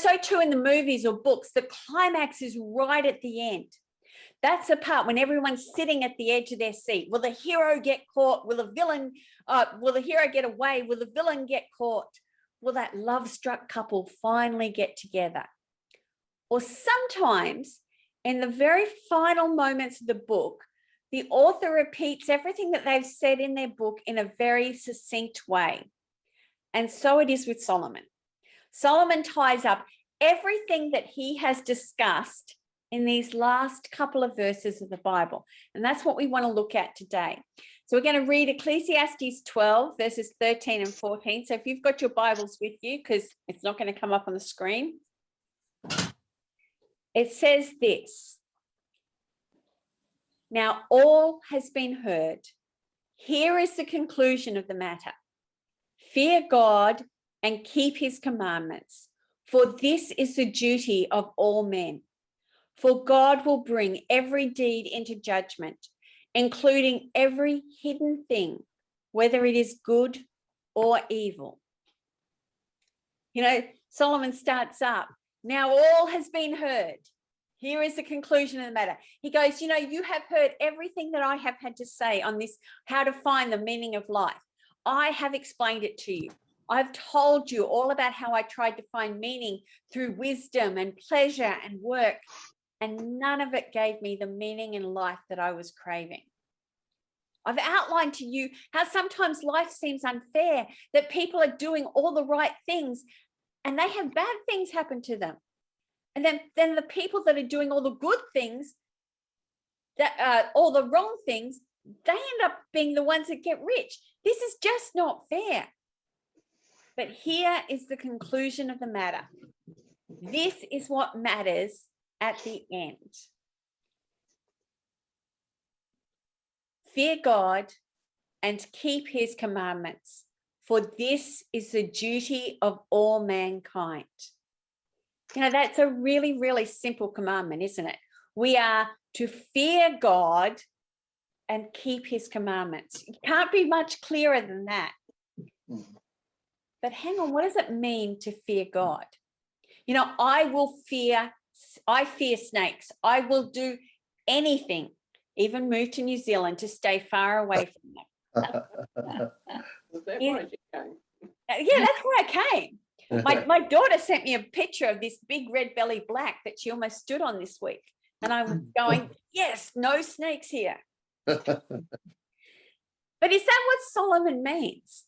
so too in the movies or books, the climax is right at the end. That's the part when everyone's sitting at the edge of their seat. Will the hero get caught? Will the hero get away? Will the villain get caught? Will that love-struck couple finally get together? Or sometimes in the very final moments of the book, the author repeats everything that they've said in their book in a very succinct way. And so it is with Solomon. Solomon ties up everything that he has discussed in these last couple of verses of the Bible. And that's what we want to look at today. So we're going to read Ecclesiastes 12, verses 13 and 14. So if you've got your Bibles with you, because it's not going to come up on the screen, it says this: "Now all has been heard. Here is the conclusion of the matter. Fear God and keep his commandments, for this is the duty of all men. For God will bring every deed into judgment, including every hidden thing, whether it is good or evil." You know, Solomon starts up, "Now all has been heard. Here is the conclusion of the matter." He goes, you know, you have heard everything that I have had to say on this, how to find the meaning of life. I have explained it to you. I've told you all about how I tried to find meaning through wisdom and pleasure and work, and none of it gave me the meaning in life that I was craving. I've outlined to you how sometimes life seems unfair, that people are doing all the right things and they have bad things happen to them. And then the people that are doing all the good things, all the wrong things, they end up being the ones that get rich. This is just not fair. But here is the conclusion of the matter. This is what matters at the end. Fear God and keep his commandments, for this is the duty of all mankind. You know, that's a really, really simple commandment, isn't it? We are to fear God and keep his commandments. It can't be much clearer than that. But hang on, what does it mean to fear God? You know, I fear snakes. I will do anything, even move to New Zealand to stay far away from them. Yeah, that's where I came. My daughter sent me a picture of this big red belly black that she almost stood on this week. And I'm going, yes, no snakes here. But is that what Solomon means?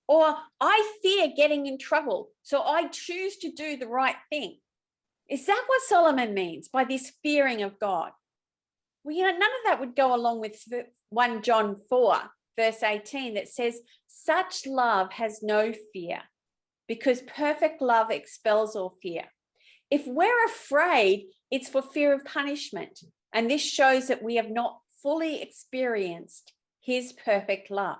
Or I fear getting in trouble, so I choose to do the right thing. Is that what Solomon means by this fearing of God? Well, you know, none of that would go along with 1 John 4, verse 18, that says, "Such love has no fear, because perfect love expels all fear." If we're afraid, it's for fear of punishment. And this shows that we have not fully experienced his perfect love.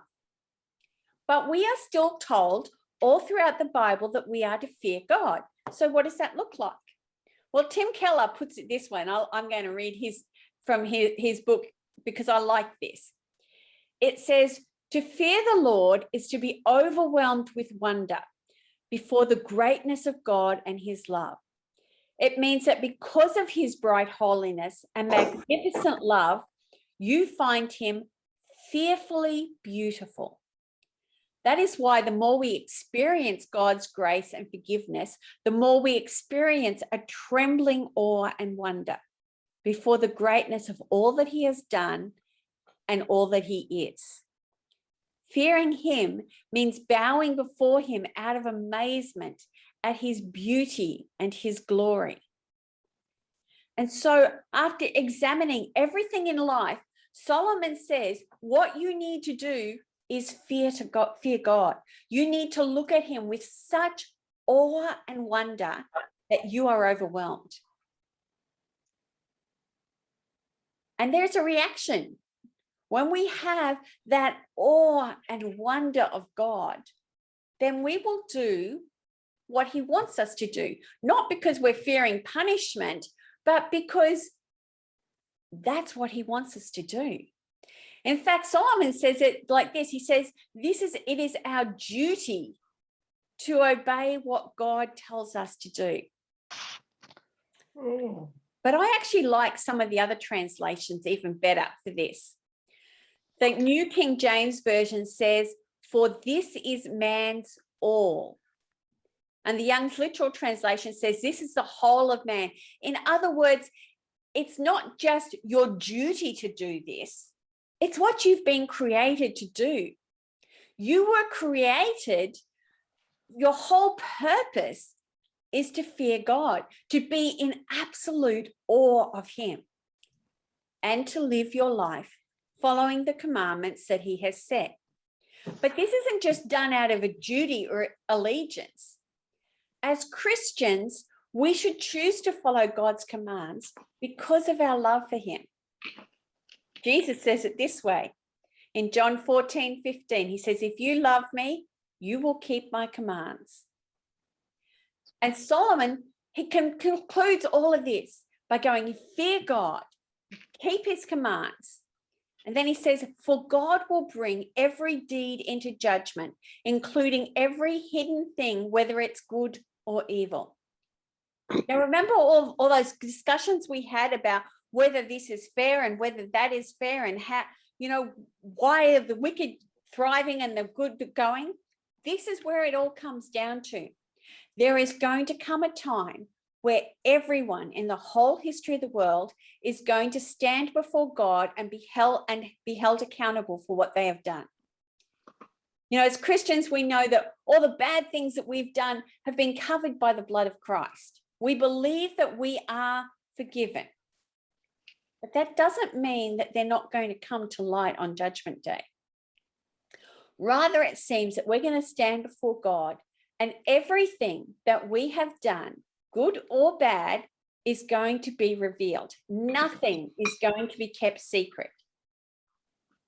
But we are still told all throughout the Bible that we are to fear God. So what does that look like? Well, Tim Keller puts it this way, and I'm going to read from his book because I like this. It says, "To fear the Lord is to be overwhelmed with wonder before the greatness of God and his love. It means that because of his bright holiness and magnificent love, you find him fearfully beautiful. That is why the more we experience God's grace and forgiveness, the more we experience a trembling awe and wonder before the greatness of all that he has done and all that he is. Fearing him means bowing before him out of amazement at his beauty and his glory." And so after examining everything in life, Solomon says what you need to do is fear God. You need to look at him with such awe and wonder that you are overwhelmed. And there's a reaction. When we have that awe and wonder of God, then we will do what he wants us to do, not because we're fearing punishment, but because that's what he wants us to do. In fact, Solomon says it like this. He says, it is our duty to obey what God tells us to do. Oh. But I actually like some of the other translations even better for this. The New King James Version says, "For this is man's all." And the Young's Literal Translation says, "This is the whole of man." In other words, it's not just your duty to do this. It's what you've been created to do. You were created, your whole purpose is to fear God, to be in absolute awe of him, and to live your life following the commandments that he has set. But this isn't just done out of a duty or allegiance. As Christians, we should choose to follow God's commands because of our love for him. Jesus says it this way in John 14:15. He says, "If you love me, you will keep my commands." And Solomon, he concludes all of this by going, fear God, keep his commands. And then he says, "For God will bring every deed into judgment, including every hidden thing, whether it's good or evil." Now, remember all those discussions we had about whether this is fair and whether that is fair, and how, why are the wicked thriving and the good going? This is where it all comes down to. There is going to come a time where everyone in the whole history of the world is going to stand before God and be held accountable for what they have done. As Christians, we know that all the bad things that we've done have been covered by the blood of Christ. We believe that we are forgiven. But that doesn't mean that they're not going to come to light on Judgment Day. Rather, it seems that we're going to stand before God, and everything that we have done, good or bad, is going to be revealed. Nothing is going to be kept secret.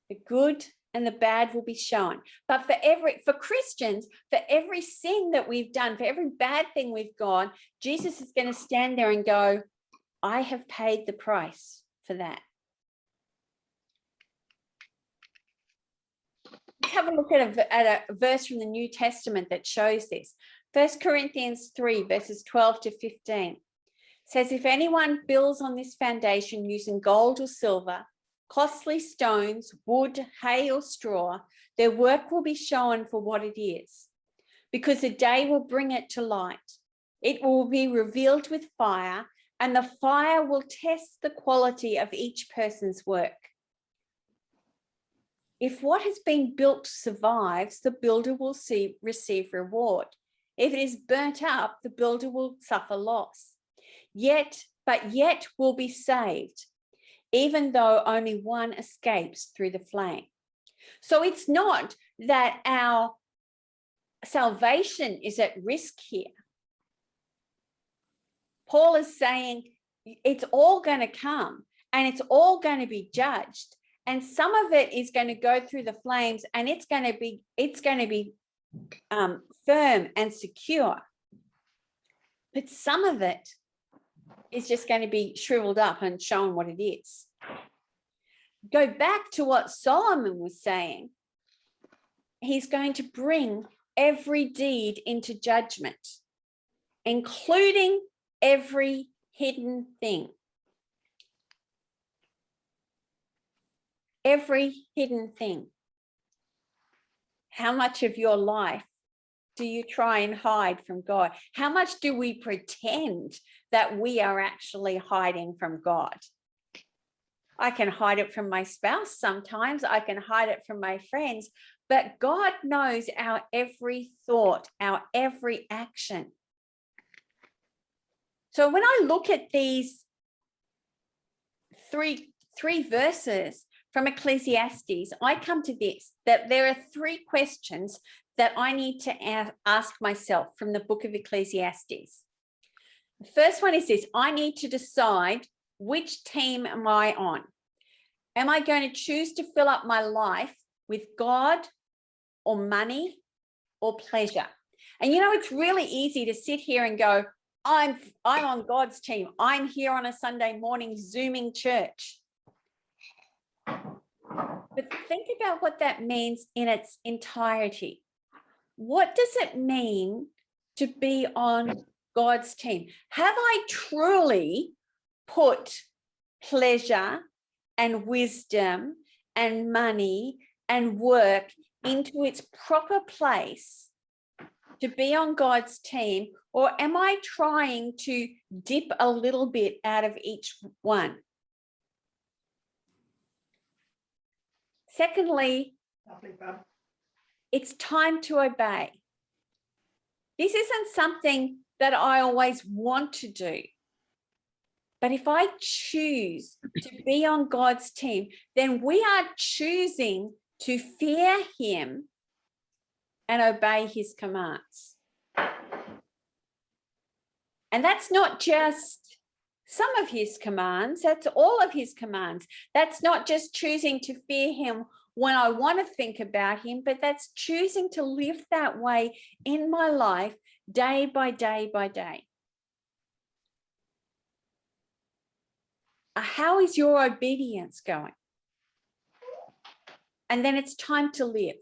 The good and the bad will be shown. But for Christians, for every sin that we've done, for every bad thing we've gone, Jesus is going to stand there and go, "I have paid the price for that." Let's have a look at a verse from the New Testament that shows this. 1 Corinthians 3, verses 12 to 15 says, "If anyone builds on this foundation using gold or silver, costly stones, wood, hay, or straw, their work will be shown for what it is, because the day will bring it to light. It will be revealed with fire, and the fire will test the quality of each person's work. If what has been built survives, the builder will receive reward. If it is burnt up, the builder will suffer loss. Yet will be saved, even though only one escapes through the flame." So it's not that our salvation is at risk here. Paul is saying it's all going to come and it's all going to be judged. And some of it is going to go through the flames, and it's going to be firm and secure. But some of it is just going to be shriveled up and shown what it is. Go back to what Solomon was saying. He's going to bring every deed into judgment, including every hidden thing. Every hidden thing. How much of your life do you try and hide from God? How much do we pretend that we are actually hiding from God? I can hide it from my spouse sometimes. I can hide it from my friends. But God knows our every thought, our every action. So when I look at these three verses from Ecclesiastes, I come to this, that there are three questions that I need to ask myself from the book of Ecclesiastes. The first one is this: I need to decide, which team am I on? Am I going to choose to fill up my life with God or money or pleasure? And it's really easy to sit here and go, I'm on God's team. I'm here on a Sunday morning Zooming church. But think about what that means in its entirety. what does it mean to be on God's team? Have I truly put pleasure and wisdom and money and work into its proper place to be on God's team, or am I trying to dip a little bit out of each one? Secondly, it's time to obey. This isn't something that I always want to do. But if I choose to be on God's team, then we are choosing to fear him and obey his commands. And that's not just some of his commands, that's all of his commands. That's not just choosing to fear him when I want to think about him, but that's choosing to live that way in my life day by day by day. How is your obedience going? And then it's time to live.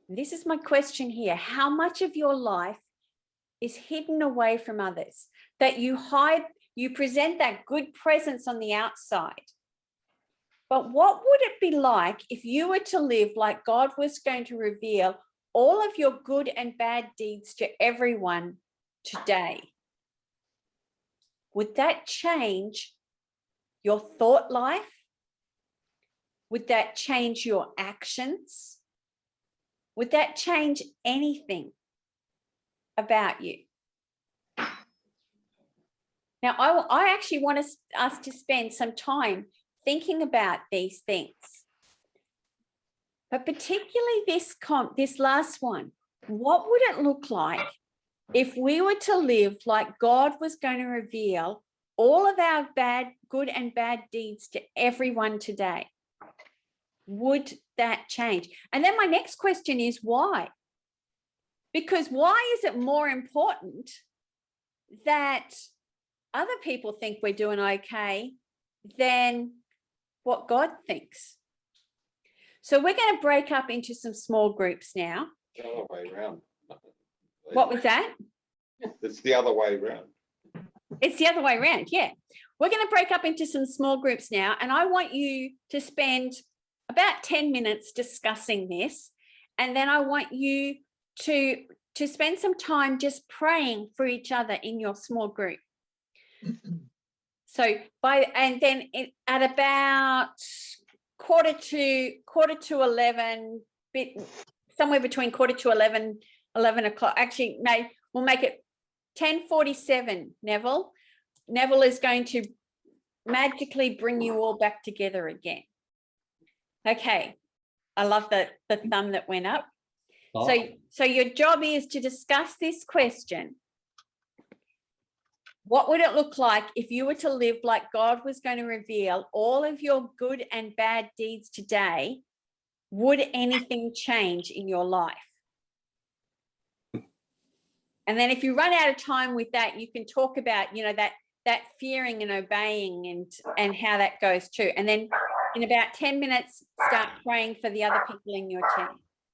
This is my question here. How much of your life is hidden away from others, that you hide, you present that good presence on the outside? But what would it be like if you were to live like God was going to reveal all of your good and bad deeds to everyone today? Would that change your thought life? Would that change your actions? Would that change anything about you? Now, I actually want us to spend some time thinking about these things. But particularly this last one, what would it look like if we were to live like God was going to reveal all of our good and bad deeds to everyone today? Would that change? And then my next question is why? Because why is it more important that other people think we're doing okay than what God thinks? So we're going to break up into some small groups now. The other way around. What was that? It's the other way around. It's the other way around, yeah. We're going to break up into some small groups now, and I want you to spend about 10 minutes discussing this, and then I want you to spend some time just praying for each other in your small group. So at about quarter to 11, somewhere between quarter to 11 o'clock. Actually, no, we'll make it 10:47. Neville is going to magically bring you all back together again. Okay, I love the thumb that went up. Oh. So your job is to discuss this question. What would it look like if you were to live like God was going to reveal all of your good and bad deeds today? Would anything change in your life? And then if you run out of time with that, you can talk about, that fearing and obeying and how that goes too. And then in about 10 minutes, start praying for the other people in your team.